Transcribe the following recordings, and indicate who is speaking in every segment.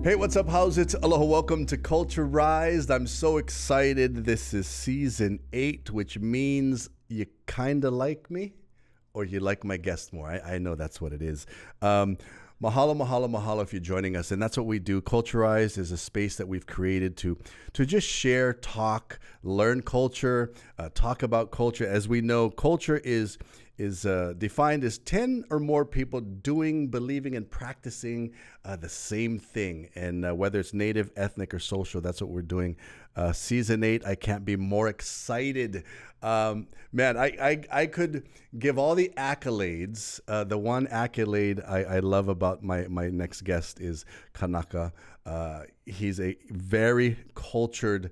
Speaker 1: Hey, what's up? How's it? Aloha, welcome to Culturized. I'm so excited. This is season 8, which means you kind of like me or you like my guest more. I know that's what it is. Mahalo if you're joining us. And that's what we do. Culturized is a space that we've created to just share, talk, learn culture, talk about culture. As we know, culture is defined as 10 or more people doing, believing, and practicing the same thing. And whether it's native, ethnic, or social, that's what we're doing. Season 8, I can't be more excited. Man, I could give all the accolades. The one accolade I love about my next guest is Kanaka. He's a very cultured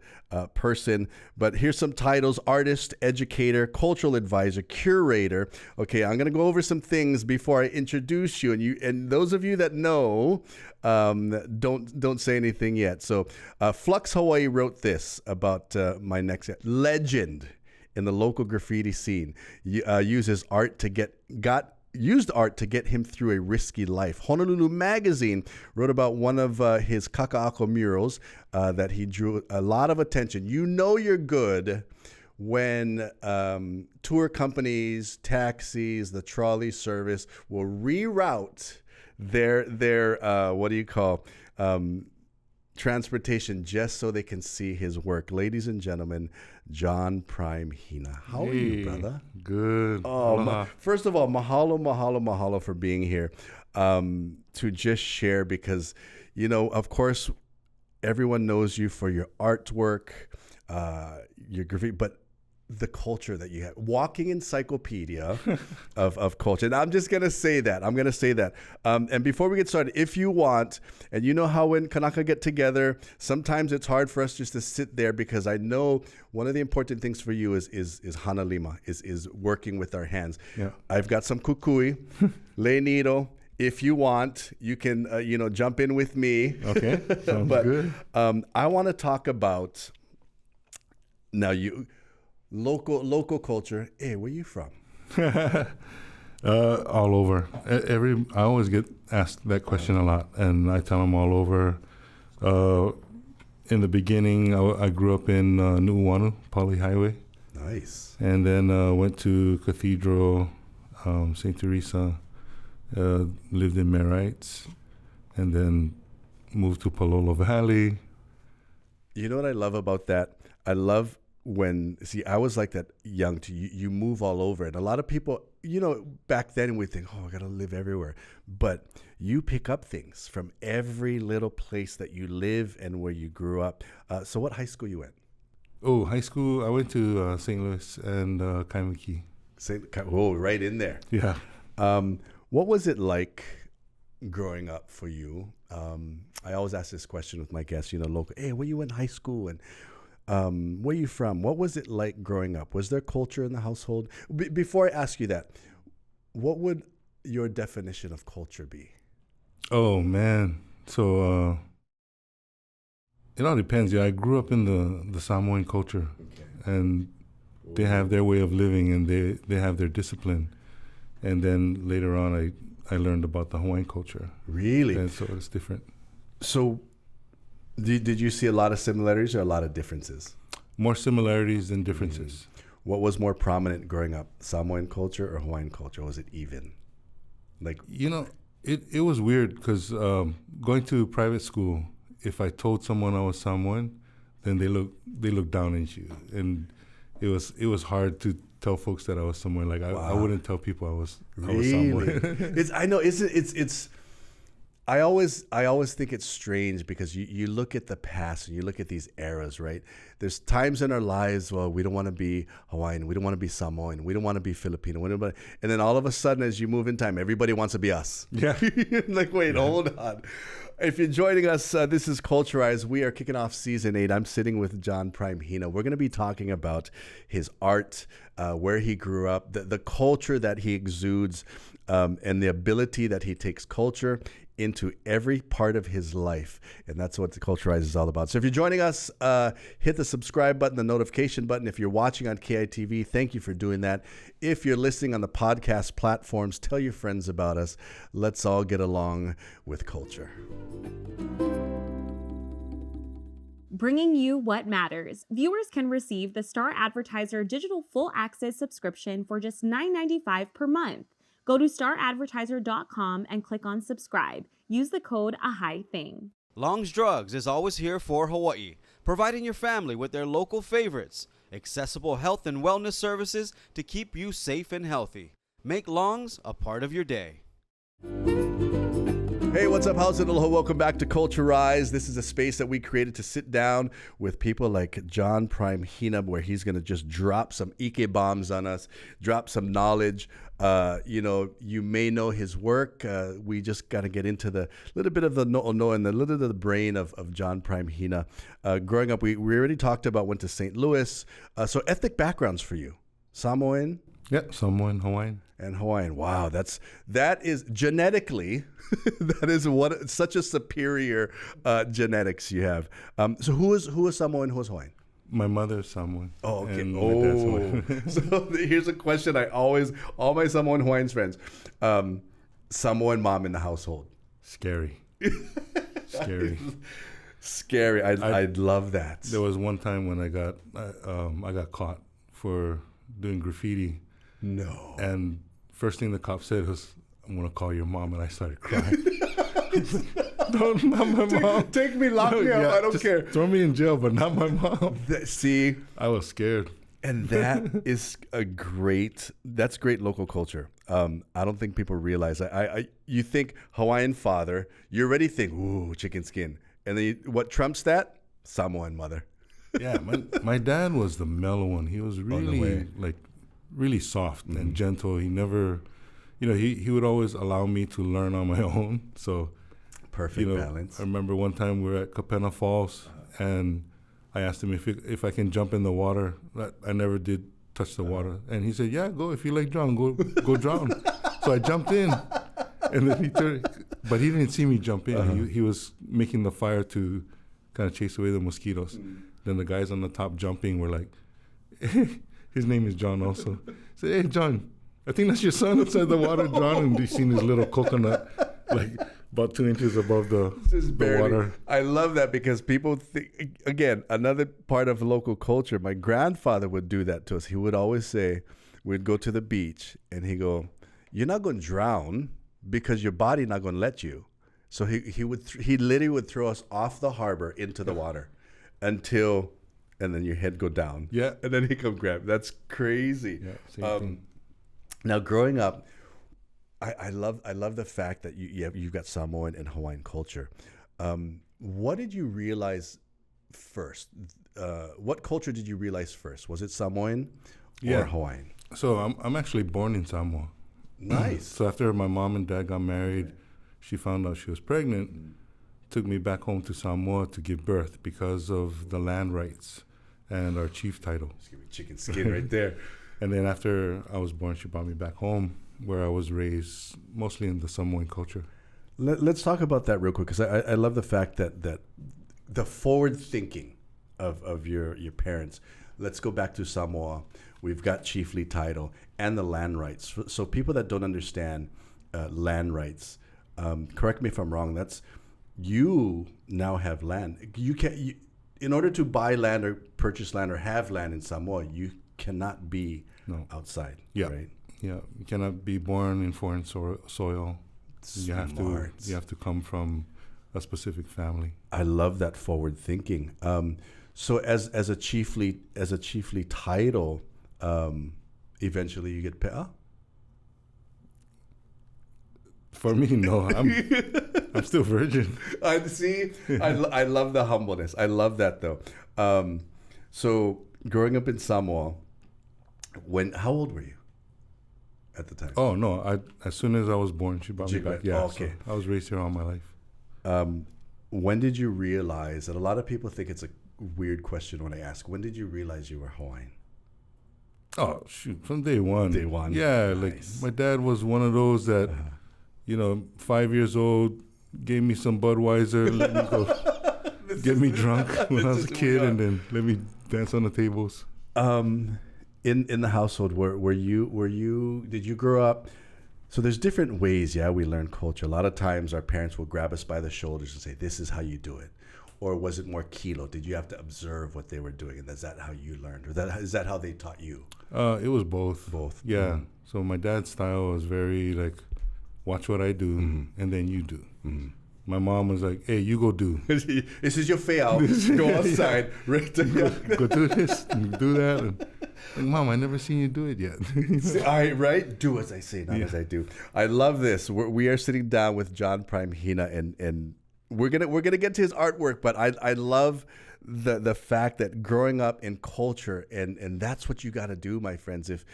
Speaker 1: person. But here's some titles: artist, educator, cultural advisor, curator. Okay, I'm going to go over some things before I introduce you. And those of you that know, don't say anything yet. So Flux Hawaii wrote this about my next legend in the local graffiti scene. Used art to get him through a risky life. Honolulu Magazine wrote about one of his kaka'ako murals that he drew a lot of attention. You know you're good when tour companies, taxis, the trolley service will reroute their transportation just so they can see his work. Ladies and gentlemen, John Prime Hina. How are you, brother?
Speaker 2: Good.
Speaker 1: Oh, first of all, mahalo for being here to just share, because, you know, of course, everyone knows you for your artwork, your graffiti, but the culture that you have, walking encyclopedia of culture. And I'm just going to say that. And before we get started, if you want, and you know how when Kanaka get together, sometimes it's hard for us just to sit there, because I know one of the important things for you is hana lima, is working with our hands.
Speaker 2: Yeah.
Speaker 1: I've got some kukui, lei needle. If you want, you can, jump in with me.
Speaker 2: Okay, sounds good.
Speaker 1: I want to talk about, now local culture. Hey, where you from?
Speaker 2: All over. I always get asked that question a lot, and I tell them all over. In the beginning, I grew up in Nu'uanu, Pali Highway.
Speaker 1: Nice.
Speaker 2: And then went to Cathedral, St. Teresa, lived in Marites, and then moved to Palolo Valley.
Speaker 1: You know what I love about that? I love I was like that young too. You move all over, and a lot of people, back then we think, I gotta live everywhere, but you pick up things from every little place that you live and where you grew up. So what high school you went?
Speaker 2: Oh, high school, I went to St. Louis and Kaimuki.
Speaker 1: Right in there.
Speaker 2: Yeah.
Speaker 1: What was it like growing up for you? I always ask this question with my guests, local. Hey, where you went to high school, and where are you from? What was it like growing up? Was there culture in the household? Before I ask you that, what would your definition of culture be?
Speaker 2: Oh, man. So it all depends. Yeah, I grew up in the Samoan culture, and they have their way of living, and they have their discipline. And then later on, I learned about the Hawaiian culture.
Speaker 1: Really?
Speaker 2: And so it's different.
Speaker 1: So did you see a lot of similarities or a lot of differences?
Speaker 2: More similarities than differences.
Speaker 1: What was more prominent growing up, Samoan culture or Hawaiian culture? Was it even?
Speaker 2: It was weird, because going to private school, if I told someone I was Samoan, then they looked down at you, and it was hard to tell folks that I was Samoan. Like I wouldn't tell people I was Samoan.
Speaker 1: I know it's. I always think it's strange, because you look at the past and you look at these eras, right? There's times in our lives, we don't want to be Hawaiian, we don't want to be Samoan, we don't want to be Filipino, and then all of a sudden, as you move in time, everybody wants to be us.
Speaker 2: Yeah.
Speaker 1: Hold on. If you're joining us, this is Culturized. We are kicking off season 8. I'm sitting with John Prime Hina. We're going to be talking about his art, where he grew up, the culture that he exudes, and the ability that he takes culture into every part of his life. And that's what the Culturized is all about. So if you're joining us, hit the subscribe button, the notification button. If you're watching on KITV, thank you for doing that. If you're listening on the podcast platforms, tell your friends about us. Let's all get along with culture.
Speaker 3: bringing you what matters. Viewers can receive the Star Advertiser digital full access subscription for just $9.95 per month. Go to staradvertiser.com and click on subscribe. Use the code AHAITHING.
Speaker 4: Long's Drugs is always here for Hawaii, providing your family with their local favorites, accessible health and wellness services to keep you safe and healthy. Make Long's a part of your day.
Speaker 1: Hey, what's up, House and Aloha? Welcome back to Culturize. This is a space that we created to sit down with people like John Prime Hina, where he's going to just drop some Ike bombs on us, drop some knowledge. You may know his work. We just got to get into the little bit of the no and the little bit of the brain of John Prime Hina. Growing up, we already talked about went to St. Louis. So ethnic backgrounds for you. Samoan?
Speaker 2: Yeah, Samoan, Hawaiian.
Speaker 1: And Hawaiian. Wow, that is genetically, that is such a superior genetics you have. So who is Samoan? Who is Hawaiian?
Speaker 2: My mother's Samoan.
Speaker 1: Oh, okay.
Speaker 2: And my dad's Hawaiian.
Speaker 1: So here's a question all my Samoan Hawaiian friends, Samoan mom in the household.
Speaker 2: Scary.
Speaker 1: Scary. I'd love that.
Speaker 2: There was one time when I got caught for doing graffiti.
Speaker 1: No.
Speaker 2: And first thing the cop said was, "I'm gonna call your mom," and I started crying. No, not my mom.
Speaker 1: Take me, lock me up. I don't care.
Speaker 2: Throw me in jail, but not my mom.
Speaker 1: See,
Speaker 2: I was scared.
Speaker 1: And that is that's great local culture. I don't think people realize that. You think Hawaiian father, you already think, ooh, chicken skin. And then what trumps that? Samoan mother.
Speaker 2: Yeah, my dad was the mellow one. He was really soft and gentle. He never, he would always allow me to learn on my own. So
Speaker 1: perfect balance.
Speaker 2: I remember one time we were at Kapena Falls, and I asked him if I can jump in the water. I never did touch the water, and he said, "Yeah, go if you like drown, go drown." So I jumped in, and then he turned, but he didn't see me jump in. He was making the fire to kind of chase away the mosquitoes. Then the guys on the top jumping were like, his name is John also. He said, "Hey, John, I think that's your son inside the water drowning." And you seen his little coconut, like about 2 inches above the water.
Speaker 1: I love that because people think, again, another part of local culture. My grandfather would do that to us. He would always say, we'd go to the beach and he'd go, "You're not going to drown because your body not going to let you." So he literally would throw us off the harbor into the water and then your head go down.
Speaker 2: Yeah.
Speaker 1: And then he come grab. That's crazy.
Speaker 2: Yeah, same thing.
Speaker 1: Now, growing up, I love the fact that you've got Samoan and Hawaiian culture. What did you realize first? What culture did you realize first? Was it Samoan or Hawaiian?
Speaker 2: So I'm actually born in Samoa.
Speaker 1: Nice.
Speaker 2: So after my mom and dad got married, she found out she was pregnant, took me back home to Samoa to give birth because of the land rights and our chief title.
Speaker 1: Just give me chicken skin right there.
Speaker 2: And then after I was born, she brought me back home, where I was raised mostly in the Samoan culture.
Speaker 1: Let's talk about that real quick, because I love the fact that the forward thinking of your parents. Let's go back to Samoa. We've got chiefly title and the land rights. So people that don't understand land rights, correct me if I'm wrong. You now have land. In order to buy land or purchase land or have land in Samoa, you cannot be outside.
Speaker 2: Yeah.
Speaker 1: Right?
Speaker 2: Yeah. You cannot be born in foreign soil. You have to come from a specific family.
Speaker 1: I love that forward thinking. So as a chiefly title, eventually you get paid.
Speaker 2: For me, no. I'm still virgin.
Speaker 1: I see. I love the humbleness. I love that though. So growing up in Samoa, how old were you at the time?
Speaker 2: Oh no! As soon as I was born, she brought me back. Yeah.
Speaker 1: Oh, okay.
Speaker 2: So I was raised here all my life.
Speaker 1: When did you realize? And a lot of people think it's a weird question when I ask. When did you realize you were Hawaiian?
Speaker 2: Oh shoot! From day one.
Speaker 1: Day one.
Speaker 2: Yeah,
Speaker 1: Nice.
Speaker 2: like my dad was one of those that, 5 years old, gave me some Budweiser, let me go get me drunk when I was a kid, and then let me dance on the tables.
Speaker 1: In the household, did you grow up? So there's different ways, we learn culture. A lot of times our parents will grab us by the shoulders and say, "This is how you do it." or was it more kilo? Did you have to observe what they were doing, and is that how you learned, or is that how they taught you?
Speaker 2: It was both.
Speaker 1: Both.
Speaker 2: Yeah.
Speaker 1: Mm-hmm.
Speaker 2: So my dad's style was very like, watch what I do, and then you do. Mm-hmm. My mom was like, hey, you go do.
Speaker 1: This is your fail. Go outside.
Speaker 2: Go do this and do that. And, like, Mom, I never seen you do it yet.
Speaker 1: Right? Do as I say, not as I do. I love this. We are sitting down with John Prime Hina, and we're gonna get to his artwork, but I love the fact that growing up in culture, and that's what you got to do, my friends. If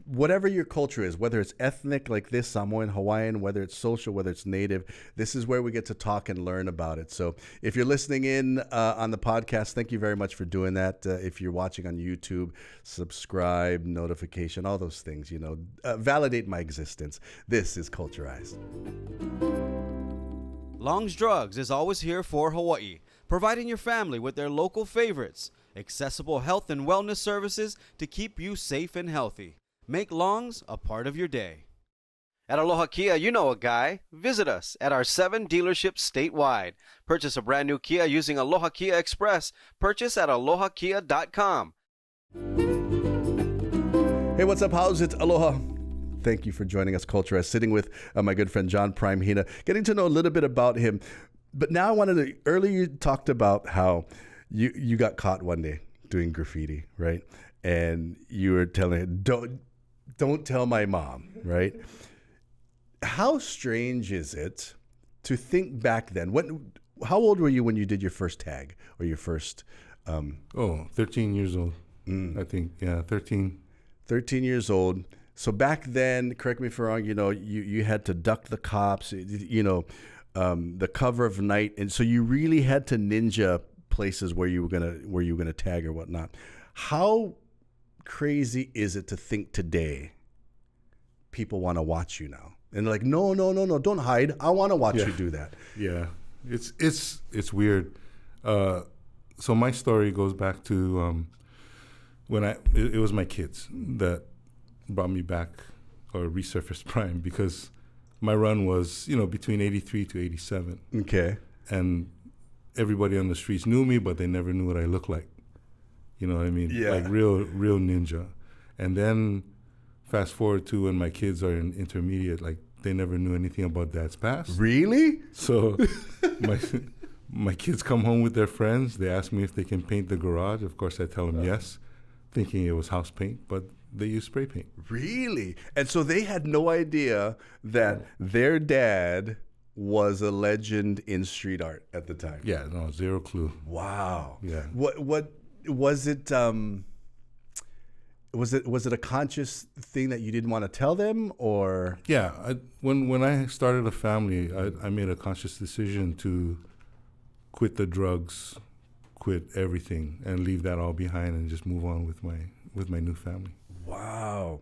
Speaker 1: whatever your culture is, whether it's ethnic like this, Samoan, Hawaiian, whether it's social, whether it's native, this is where we get to talk and learn about it. So if you're listening in on the podcast, thank you very much for doing that. If you're watching on YouTube, subscribe, notification, all those things, validate my existence. This is Culturized.
Speaker 4: Long's Drugs is always here for Hawaii, providing your family with their local favorites, accessible health and wellness services to keep you safe and healthy. Make Long's a part of your day. At Aloha Kia, you know a guy. Visit us at our 7 dealerships statewide. Purchase a brand new Kia using Aloha Kia Express. Purchase at alohakia.com.
Speaker 1: Hey, what's up? How's it? Aloha. Thank you for joining us, Culturized. Sitting with my good friend John Prime Hina, getting to know a little bit about him. But now I wanted to, earlier you talked about how you got caught one day doing graffiti, right? And you were telling her, don't tell my mom, right? How strange is it to think back then? How old were you when you did your first tag or your first?
Speaker 2: 13 years old, I think. Yeah, 13.
Speaker 1: 13 years old. So back then, correct me if I'm wrong, you had to duck the cops, the cover of night. And so you really had to ninja places where you were gonna tag or whatnot. How crazy is it to think today people want to watch you now? And they're like, no, don't hide. I want to watch you do that.
Speaker 2: Yeah, it's weird. So my story goes back to when it was my kids that brought me back or resurfaced Prime, because my run was, between 83 to 87.
Speaker 1: Okay.
Speaker 2: And everybody on the streets knew me, but they never knew what I looked like. You know what I mean?
Speaker 1: Yeah.
Speaker 2: Like real ninja. And then fast forward to when my kids are in intermediate, like they never knew anything about Dad's past.
Speaker 1: Really?
Speaker 2: So my kids come home with their friends. They ask me if they can paint the garage. Of course, I tell them yes, thinking it was house paint, but they use spray paint.
Speaker 1: Really? And so they had no idea that their dad was a legend in street art at the time.
Speaker 2: Yeah, no, zero clue.
Speaker 1: Wow.
Speaker 2: Yeah.
Speaker 1: What was it? Was it a conscious thing that you didn't want to tell them, or?
Speaker 2: Yeah, when I started a family, I made a conscious decision to quit the drugs, quit everything, and leave that all behind, and just move on with my new family.
Speaker 1: Wow.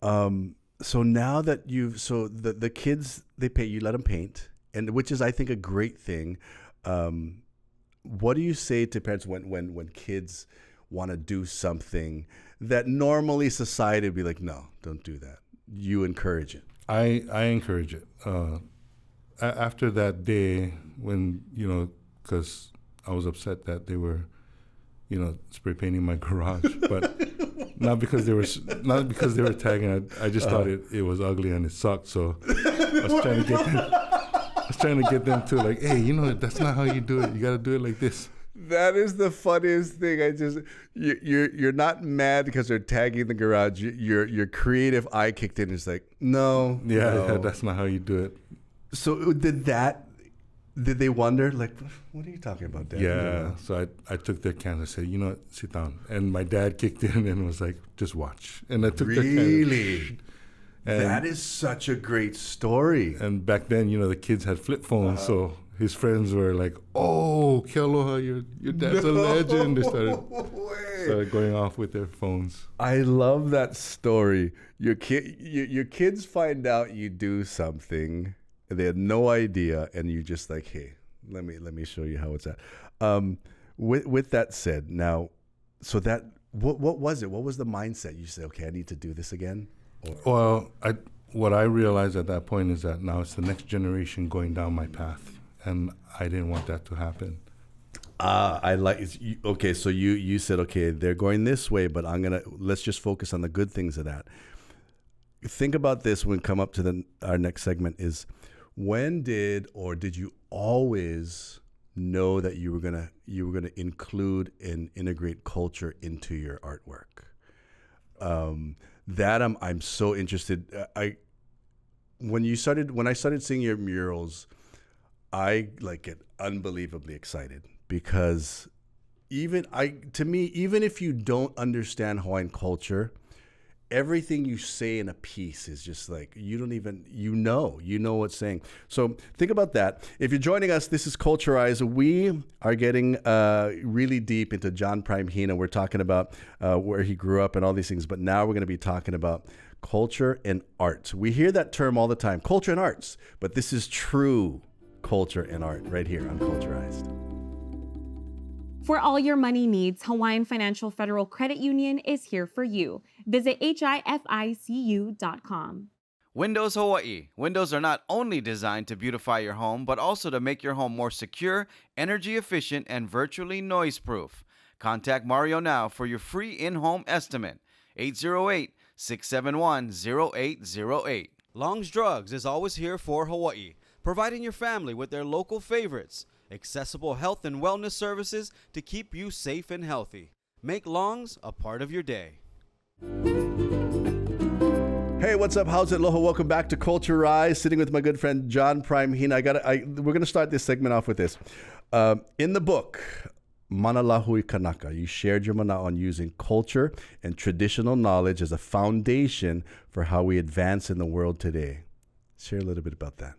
Speaker 1: So now that the kids, they paint, you let them paint, and which is, I think, a great thing. What do you say to parents when kids want to do something that normally society would be like, no, don't do that? You encourage it.
Speaker 2: I encourage it. After that day, when, because I was upset that they were, spray painting my garage, but not because they were tagging. I just thought it was ugly and it sucked. So I was trying to get them to like, hey, that's not how you do it. You got to do it like this.
Speaker 1: That is the funniest thing. You're not mad because they're tagging the garage. Your creative eye kicked in. It's like, no.
Speaker 2: Yeah, that's not how you do it.
Speaker 1: So did they wonder, like, what are you talking about, Dad?
Speaker 2: Yeah. So I took their can and said, sit down. And my dad kicked in and was like, just watch. And I took their can.
Speaker 1: Really? That is such a great story.
Speaker 2: And back then, the kids had flip phones, so his friends were like, "Oh, Kealoha, your dad's a legend." They started going off with their phones.
Speaker 1: I love that story. Your kids find out you do something, and they had no idea, and you just like, "Hey, let me show you how it's at." With that said, now, so that what was it? What was the mindset? You said, "Okay, I need to do this again."
Speaker 2: Well, what I realized at that point is that now it's the next generation going down my path, and I didn't want that to happen.
Speaker 1: I like. Okay, so you said, okay, they're going this way, but let's just focus on the good things of that. Think about this when we come up to our next segment is, when did you always know that you were gonna include and integrate culture into your artwork? That I'm so interested. When I started seeing your murals, I get unbelievably excited, because even if you don't understand Hawaiian culture, everything you say in a piece is just like, you don't even, you know what's saying. So think about that. If you're joining us, this is Culturize. We are getting really deep into John Prime Hina. We're talking about where he grew up and all these things, but now we're going to be talking about culture and art. We hear that term all the time, culture and arts, but this is true culture and art right here on Culturized.
Speaker 3: For all your money needs, Hawaiian Financial Federal Credit Union is here for you. Visit hificu.com.
Speaker 4: Windows Hawaii. Windows are not only designed to beautify your home, but also to make your home more secure, energy efficient, and virtually noise-proof. Contact Mario now for your free in-home estimate. 808-671-0808. Long's Drugs is always here for Hawaii, providing your family with their local favorites. Accessible health and wellness services to keep you safe and healthy. Make Long's a part of your day.
Speaker 1: Hey, what's up? How's it? Aloha. Welcome back to Culture Rise. Sitting with my good friend John Prime Hina. We're going to start this segment off with this. In the book, Mana Lahui Kanaka, you shared your mana on using culture and traditional knowledge as a foundation for how we advance in the world today. Share a little bit about that.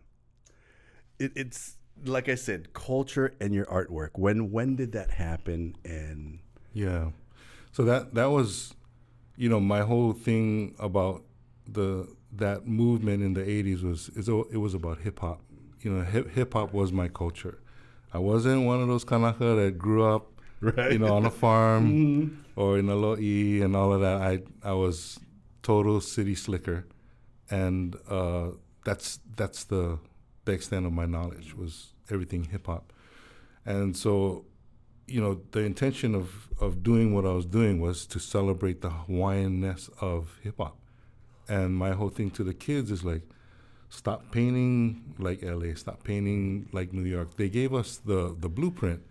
Speaker 1: It's like I said, culture and your artwork. When did that happen? And
Speaker 2: yeah, so that was, my whole thing about that movement in the 80s it was about hip hop. Hip hop was my culture. I wasn't one of those kanaka that grew up,
Speaker 1: right,
Speaker 2: on a farm or in a lo'i and all of that. I was total city slicker, and that's the extent of my knowledge, was everything hip hop. And so, the intention of doing what I was doing was to celebrate the Hawaiian-ness of hip hop. And my whole thing to the kids is like, stop painting like LA, stop painting like New York. They gave us the blueprint,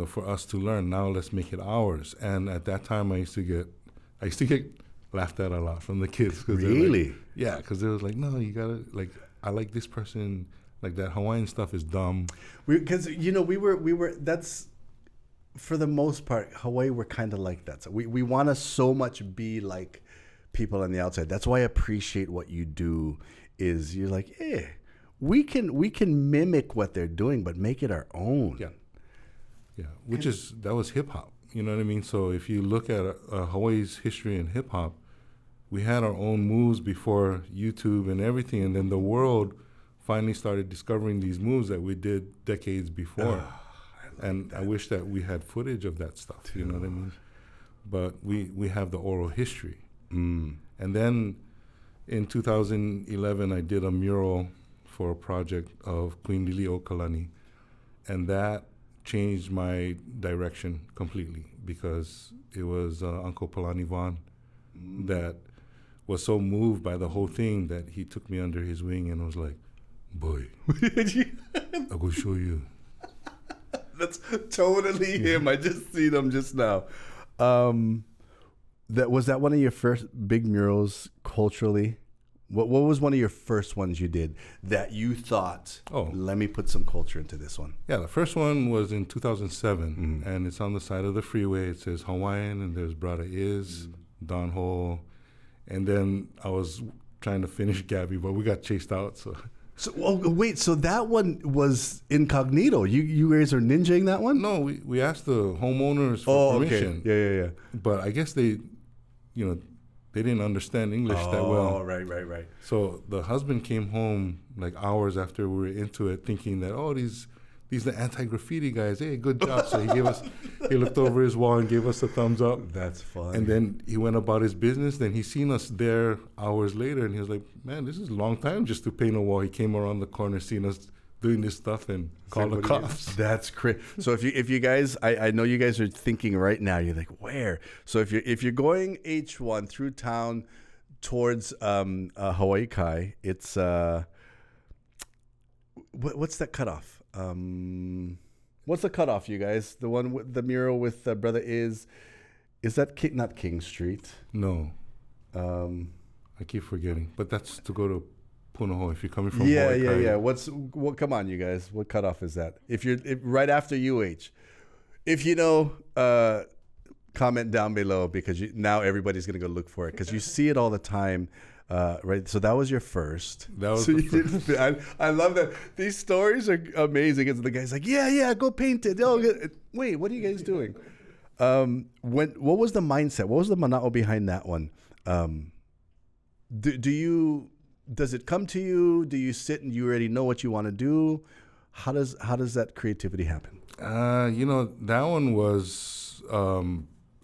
Speaker 2: for us to learn. Now let's make it ours. And at that time I used to get laughed at a lot from the kids.
Speaker 1: Really?
Speaker 2: Yeah, because they was like, no, you gotta, like, I like this person, like that Hawaiian stuff is dumb.
Speaker 1: Because we were that's, for the most part, Hawaii, we're kind of like that. So we want to so much be like people on the outside. That's why I appreciate what you do. Is you're like, hey, we can mimic what they're doing, but make it our own.
Speaker 2: Yeah, that was hip hop. You know what I mean? So if you look at Hawaii's history in hip hop, we had our own moves before YouTube and everything, and then the world finally started discovering these moves that we did decades before. I wish that we had footage of that stuff. You know what I mean? But we have the oral history. And then in 2011, I did a mural for a project of Queen Lili'uokalani, and that changed my direction completely, because it was Uncle Palani Vaughn that was so moved by the whole thing that he took me under his wing and was like, boy, I'll go show you.
Speaker 1: That's totally him. I just seen him just now. Was that one of your first big murals culturally? What was one of your first ones you did that you thought, let me put some culture into this one?
Speaker 2: Yeah, the first one was in 2007, and it's on the side of the freeway. It says Hawaiian, and there's Brada Is, Don Ho, and then I was trying to finish Gabby, but we got chased out. So
Speaker 1: wait, so that one was incognito. You guys are ninjaing that one?
Speaker 2: No, we asked the homeowners for permission.
Speaker 1: Okay. Yeah.
Speaker 2: But I guess they didn't understand English that well.
Speaker 1: Oh, right.
Speaker 2: So the husband came home like hours after we were into it, thinking that, these are anti-graffiti guys. Hey, good job. So he looked over his wall and gave us a thumbs up.
Speaker 1: That's fun.
Speaker 2: And then he went about his business. Then he seen us there hours later, and he was like, man, this is a long time just to paint a wall. He came around the corner, seen us doing this stuff and call the cops.
Speaker 1: That's great. So if you guys, I know you guys are thinking right now, you're like, where? So if you're going H1 through town towards Hawaii Kai, it's what's that cutoff? What's the cutoff, you guys? The one with the mural with Brother Is that not King Street?
Speaker 2: No. I keep forgetting. But that's to go to Punahou if you're coming from Hawaii.
Speaker 1: Yeah. Come on, you guys. What cutoff is that? If right after UH. If you know, comment down below because now everybody's going to go look for it because you see it all the time. Right, so that was your first.
Speaker 2: That was
Speaker 1: so
Speaker 2: the first.
Speaker 1: I love that. These stories are amazing. And the guy's like, yeah, go paint it. Oh, wait, what are you guys doing? What was the mindset? What was the mana'o behind that one? Does it come to you? Do you sit and you already know what you want to do? How does that creativity happen?
Speaker 2: That one was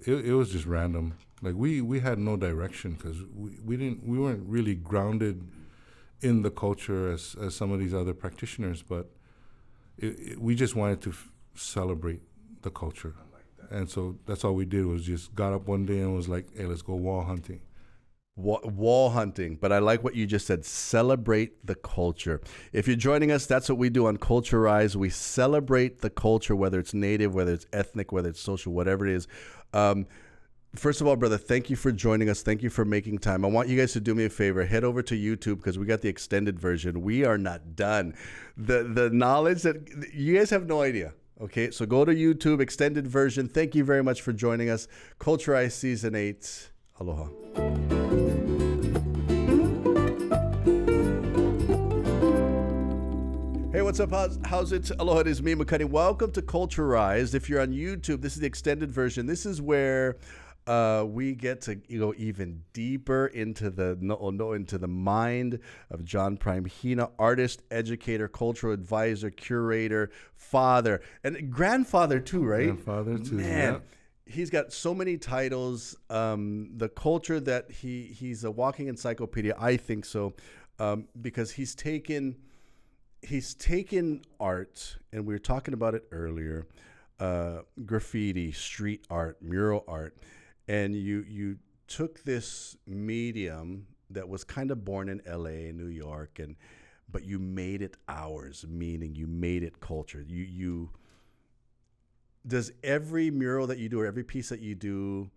Speaker 2: it was just random. Like we had no direction because we weren't really grounded in the culture as some of these other practitioners, but we just wanted to celebrate the culture. And so that's all we did was just got up one day and was like, hey, let's go wall hunting.
Speaker 1: Wall hunting. But I like what you just said. Celebrate the culture. If you're joining us, that's what we do on Culturize. We celebrate the culture, whether it's native, whether it's ethnic, whether it's social, whatever it is. First of all, brother, thank you for joining us. Thank you for making time. I want you guys to do me a favor. Head over to YouTube because we got the extended version. We are not done. The knowledge that you guys have no idea. Okay, so go to YouTube, extended version. Thank you very much for joining us. Culturize Season 8. Aloha. Hey, what's up? How's it? Aloha, it is me, Makani. Welcome to Culturized. If you're on YouTube, this is the extended version. This is where we get to go even deeper into the mind of John Prime Hina, artist, educator, cultural advisor, curator, father, and grandfather too, right?
Speaker 2: Grandfather too,
Speaker 1: man.
Speaker 2: Yeah.
Speaker 1: He's got so many titles. The culture that he's a walking encyclopedia, I think so, because he's taken art, and we were talking about it earlier, graffiti, street art, mural art, and you took this medium that was kind of born in LA, New York, but you made it ours, meaning you made it culture. Does every mural that you do or every piece that you do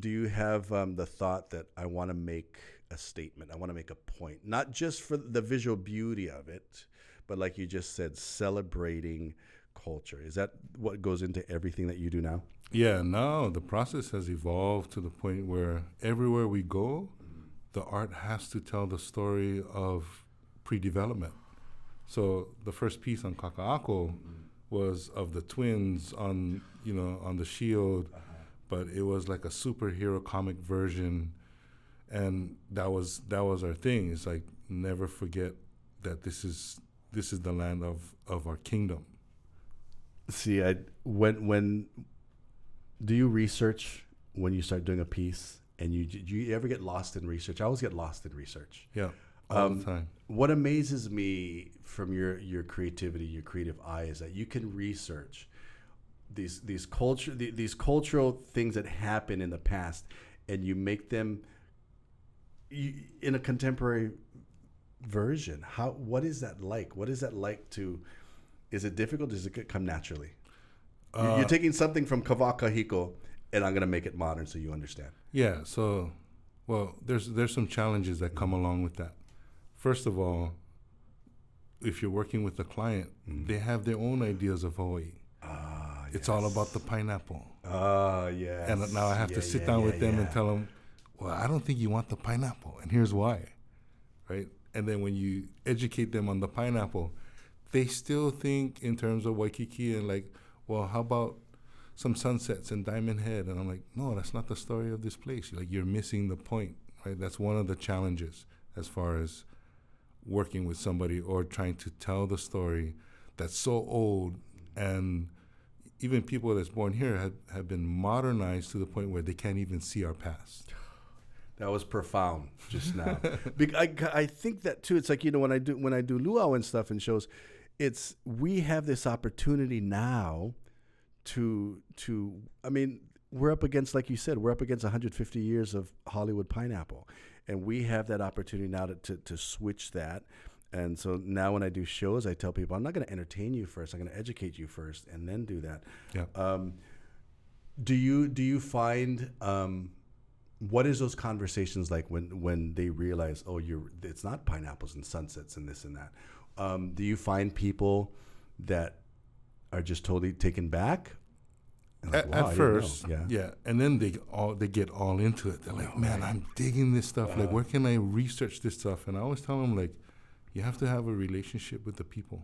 Speaker 1: you have the thought that I want to make a statement, I want to make a point, not just for the visual beauty of it, but like you just said, celebrating culture? Is that what goes into everything that you do now?
Speaker 2: Yeah, now the process has evolved to the point where everywhere we go, the art has to tell the story of pre-development. So the first piece on Kaka'ako was of the twins on the shield, but it was like a superhero comic version, and that was our thing. It's like, never forget that this is the land of our kingdom.
Speaker 1: See, when do you research when you start doing a piece, and do you ever get lost in research? I always get lost in research.
Speaker 2: Yeah, all the time.
Speaker 1: What amazes me from your creativity, your creative eye, is that you can research these cultural things that happen in the past, and you make them in a contemporary version. What is that like? What is that like to? Is it difficult? Does it come naturally? You're taking something from Kavaka Hiko, and I'm gonna make it modern so you understand.
Speaker 2: Yeah. So, well, there's some challenges that come along with that. First of all, if you're working with a client, they have their own ideas of Hawaii. It's all about the pineapple.
Speaker 1: Yes.
Speaker 2: And now I have to sit down with them and tell them, well, I don't think you want the pineapple, and here's why, right? And then when you educate them on the pineapple, they still think in terms of Waikiki and like, well, how about some sunsets in Diamond Head? And I'm like, no, that's not the story of this place. Like, you're missing the point, right? That's one of the challenges as far as working with somebody or trying to tell the story that's so old, and even people that's born here have been modernized to the point where they can't even see our past.
Speaker 1: That was profound just now. I think that too. It's like, when I do luau and stuff and shows, we have this opportunity now to I mean, we're up against, like you said, we're up against 150 years of Hollywood pineapple, and we have that opportunity now to switch that. And so now when I do shows, I tell people, I'm not going to entertain you first. I'm going to educate you first, and then do that.
Speaker 2: Yeah.
Speaker 1: Do you find what is those conversations like when they realize, oh, it's not pineapples and sunsets and this and that? Do you find people that are just totally taken back?
Speaker 2: Like, at first, yeah, and then they get all into it. They're like, man, I'm digging this stuff. Like, where can I research this stuff? And I always tell them, like, you have to have a relationship with the people,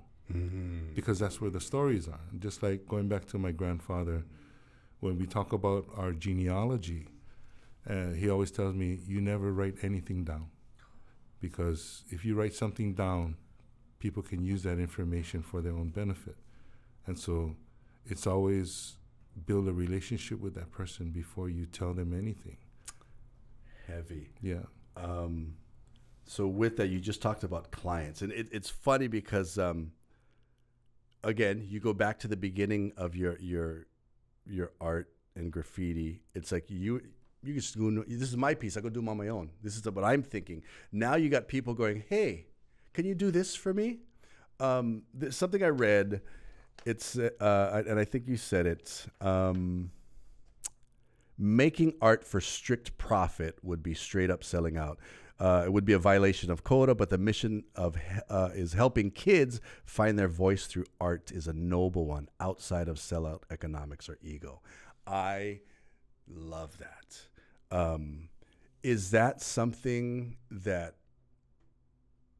Speaker 2: because that's where the stories are. Just like going back to my grandfather, when we talk about our genealogy, he always tells me, you never write anything down, because if you write something down, people can use that information for their own benefit. And so it's always build a relationship with that person before you tell them anything.
Speaker 1: Heavy.
Speaker 2: Yeah.
Speaker 1: So with that, you just talked about clients, and it's funny because, again, you go back to the beginning of your art and graffiti. It's like you just go, this is my piece. I go do them on my own. This is what I'm thinking. Now you got people going, hey, can you do this for me? Something I read. It's and I think you said it. Making art for strict profit would be straight up selling out. It would be a violation of quota, but the mission is helping kids find their voice through art is a noble one outside of sellout economics or ego. I love that. Is that something that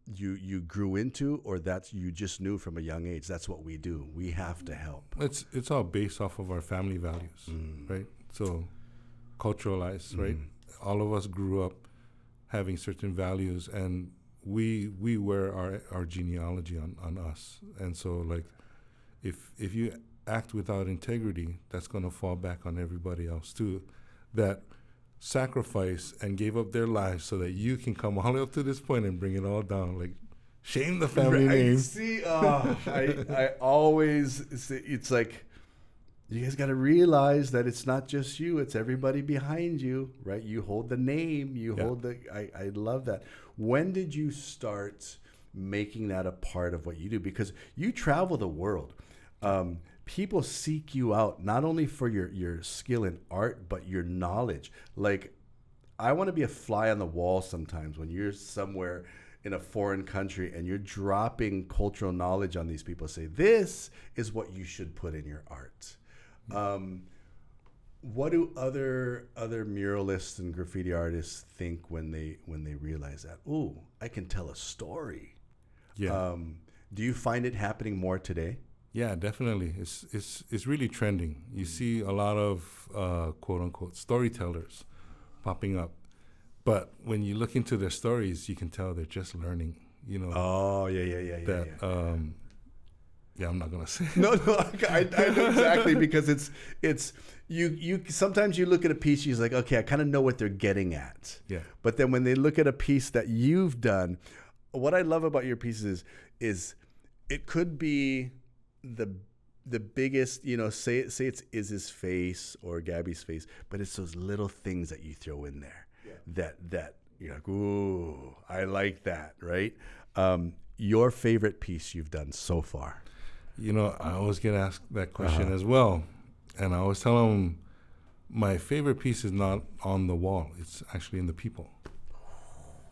Speaker 1: you grew into, or that you just knew from a young age? That's what we do. We have to help.
Speaker 2: It's all based off of our family values, right? So culturalized, right? All of us grew up having certain values, and we wear our genealogy on us. And so, like, if you act without integrity, that's going to fall back on everybody else too, that sacrifice and gave up their lives so that you can come all the way up to this point and bring it all down. Like, shame the family name.
Speaker 1: See, I always say, it's like, you guys got to realize that it's not just you, it's everybody behind you, right? You hold the name, hold the, I love that. When did you start making that a part of what you do? Because you travel the world. People seek you out, not only for your skill in art, but your knowledge. Like, I want to be a fly on the wall sometimes when you're somewhere in a foreign country and you're dropping cultural knowledge on these people. Say, this is what you should put in your art. What do other muralists and graffiti artists think when they realize that? Ooh, I can tell a story.
Speaker 2: Yeah.
Speaker 1: Do you find it happening more today?
Speaker 2: Yeah, definitely. It's really trending. You see a lot of quote unquote storytellers popping up, but when you look into their stories, you can tell they're just learning. You know.
Speaker 1: Oh yeah.
Speaker 2: Yeah, I'm not gonna say.
Speaker 1: No, I know exactly, because it's you. Sometimes you look at a piece, you're like, okay, I kind of know what they're getting at.
Speaker 2: Yeah.
Speaker 1: But then when they look at a piece that you've done, what I love about your pieces is it could be the biggest, say it's Iz's face or Gabby's face, but it's those little things that you throw in there that you're like, ooh, I like that, right? Your favorite piece you've done so far?
Speaker 2: I always get asked that question as well, and I always tell them my favorite piece is not on the wall; it's actually in the people.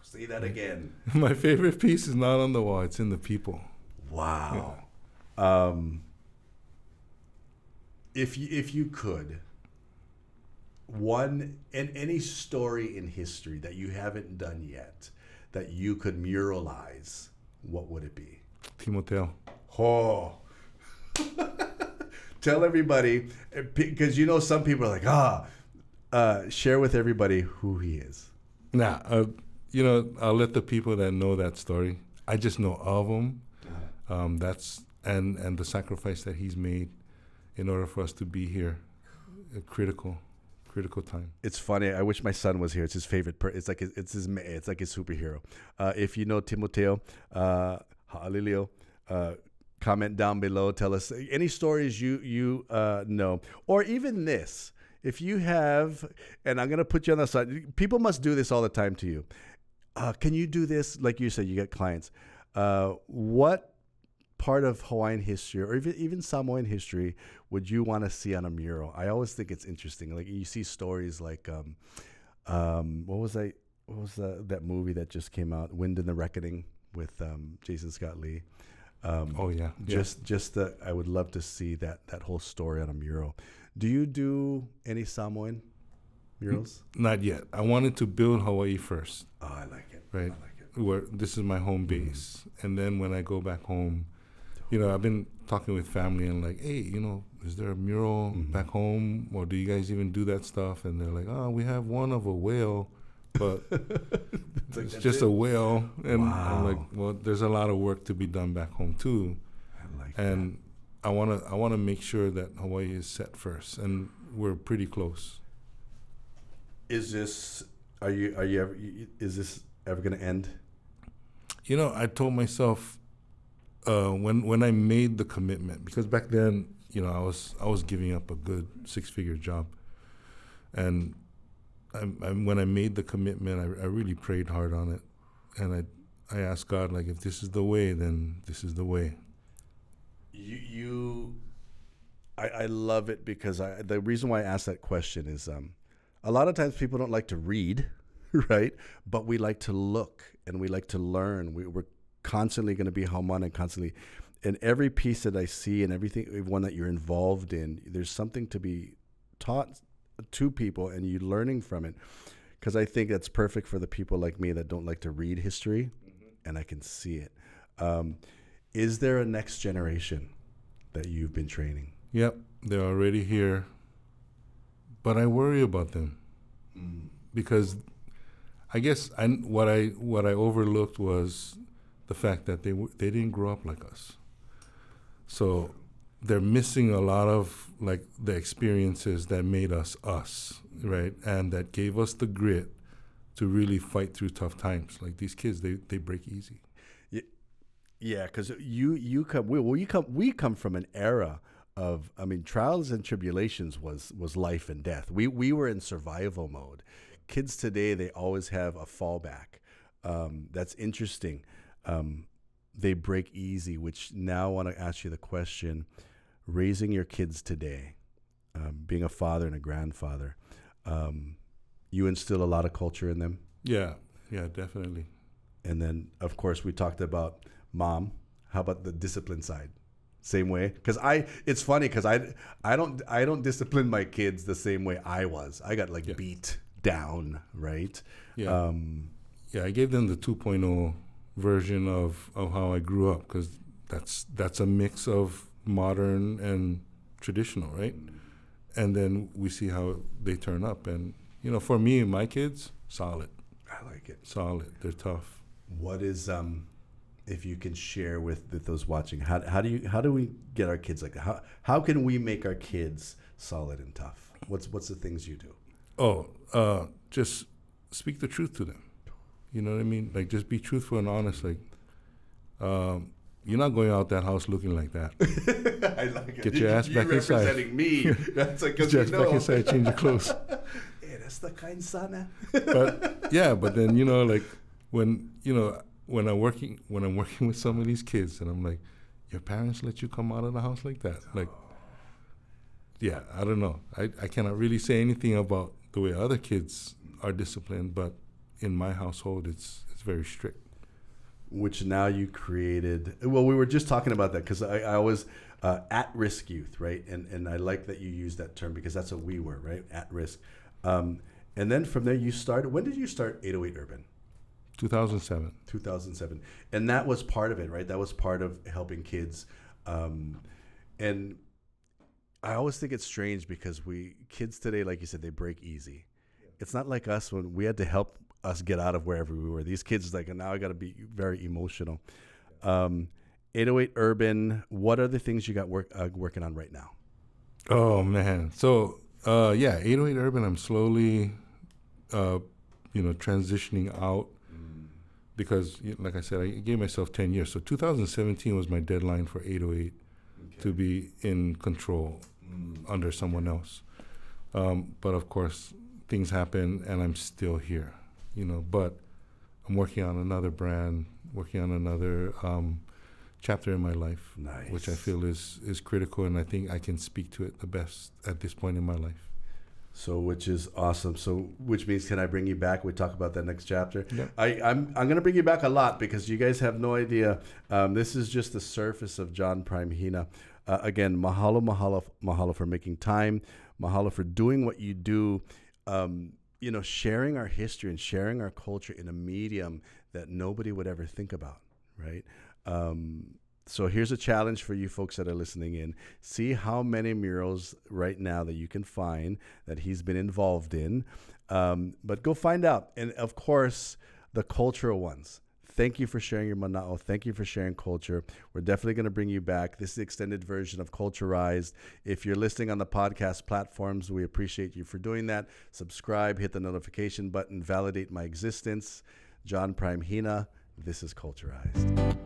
Speaker 1: Say that again.
Speaker 2: My favorite piece is not on the wall; it's in the people.
Speaker 1: Wow. If you could, any story in history that you haven't done yet that you could muralize, what would it be?
Speaker 2: Timoteo.
Speaker 1: Oh. Tell everybody, because some people are like, share with everybody who he is.
Speaker 2: Nah, I'll let the people that know that story. I just know of him. That's and the sacrifice that he's made in order for us to be here. A critical time.
Speaker 1: It's funny. I wish my son was here. It's his favorite. It's like his superhero. If you know Timoteo, Ha'alilio, Comment down below. Tell us any stories you know, or even this. If you have, and I'm gonna put you on the side. People must do this all the time to you. Can you do this? Like you said, you get clients. What part of Hawaiian history, or even Samoan history, would you want to see on a mural? I always think it's interesting. Like you see stories like, what was that movie that just came out, Wind in the Reckoning, with Jason Scott Lee. I would love to see that whole story on a mural. Do you do any Samoan murals?
Speaker 2: Not yet. I wanted to build Hawaii first.
Speaker 1: Oh, I like it.
Speaker 2: Right.
Speaker 1: I like it.
Speaker 2: Where this is my home base. And then when I go back home, I've been talking with family and like, hey, is there a mural back home? Or do you guys even do that stuff? And they're like, oh, we have one of a whale, but it's just a whale. And I'm like, well, there's a lot of work to be done back home too.
Speaker 1: I like
Speaker 2: and I wanna make sure that Hawaii is set first, and we're pretty close.
Speaker 1: Is this ever gonna end?
Speaker 2: I told myself when I made the commitment, because back then, I was giving up a good 6-figure job, and when I made the commitment, I really prayed hard on it, and I asked God, like, if this is the way, then this is the way.
Speaker 1: I love it, because the reason why I asked that question is a lot of times people don't like to read, right? But we like to look and we like to learn. We're constantly going to be haumana, and constantly, and every piece that I see and everything, one that you're involved in, there's something to be taught to people and you learning from it. Because I think that's perfect for the people like me that don't like to read history, and I can see it. Is there a next generation that you've been training?
Speaker 2: Yep, they're already here, but I worry about them because I guess what I overlooked was the fact that they didn't grow up like us, so they're missing a lot of like the experiences that made us, right, and that gave us the grit to really fight through tough times. Like these kids, they break easy.
Speaker 1: Yeah, because we come from an era of, trials and tribulations was life and death. We were in survival mode. Kids today, they always have a fallback. That's interesting. They break easy, which now I want to ask you the question: raising your kids today, being a father and a grandfather, you instill a lot of culture in them.
Speaker 2: Yeah, definitely.
Speaker 1: And then, of course, we talked about mom. How about the discipline side? Same way? Because it's funny because I don't discipline my kids the same way I was. I got beat down, right?
Speaker 2: Yeah. I gave them the 2.0 version of how I grew up, because that's a mix of modern and traditional, right? And then we see how they turn up. And, for me and my kids, solid.
Speaker 1: I like it.
Speaker 2: Solid. They're tough.
Speaker 1: What is if you can share with those watching, how do we get our kids like that? How can we make our kids solid and tough? What's the things you do?
Speaker 2: Just speak the truth to them. You know what I mean? Like, just be truthful and honest. Like, you're not going out that house looking like that.
Speaker 1: I like it.
Speaker 2: Get your ass back inside.
Speaker 1: You're representing me. That's like,
Speaker 2: get your ass back inside, change your clothes.
Speaker 1: Hey, that's the kind sana.
Speaker 2: But then when I'm working with some of these kids, and I'm like, your parents let you come out of the house like that? Like, yeah, I don't know. I cannot really say anything about the way other kids are disciplined, but in my household, it's very strict.
Speaker 1: Which now you created. Well, we were just talking about that because I was at-risk youth, right? And I like that you use that term because that's what we were, right? At risk. And then from there you started. When did you start 808 Urban?
Speaker 2: 2007.
Speaker 1: 2007. And that was part of it, right? That was part of helping kids. And I always think it's strange because kids today, like you said, they break easy. Yeah. It's not like us when we had to help us get out of wherever we were. These kids, now I got to be very emotional. 808 Urban, what are the things you got working on right now?
Speaker 2: Oh, man. So, 808 Urban, I'm slowly, transitioning out because, like I said, I gave myself 10 years. So 2017 was my deadline for 808 to be in control under someone else. But of course, things happen, and I'm still here, But I'm working on another brand, working on another chapter in my life, which I feel is critical, and I think I can speak to it the best at this point in my life.
Speaker 1: So, which is awesome. So, which means, can I bring you back? We talk about that next chapter.
Speaker 2: Yeah.
Speaker 1: I'm going to bring you back a lot because you guys have no idea. This is just the surface of John Prime Hina. Again, mahalo for making time. Mahalo for doing what you do. Sharing our history and sharing our culture in a medium that nobody would ever think about, right? So here's a challenge for you folks that are listening in. See how many murals right now that you can find that he's been involved in. But go find out. And of course, the cultural ones. Thank you for sharing your mana'o. Thank you for sharing culture. We're definitely going to bring you back. This is the extended version of Culturized. If you're listening on the podcast platforms, we appreciate you for doing that. Subscribe, hit the notification button, validate my existence. John Prime Hina, this is Culturized.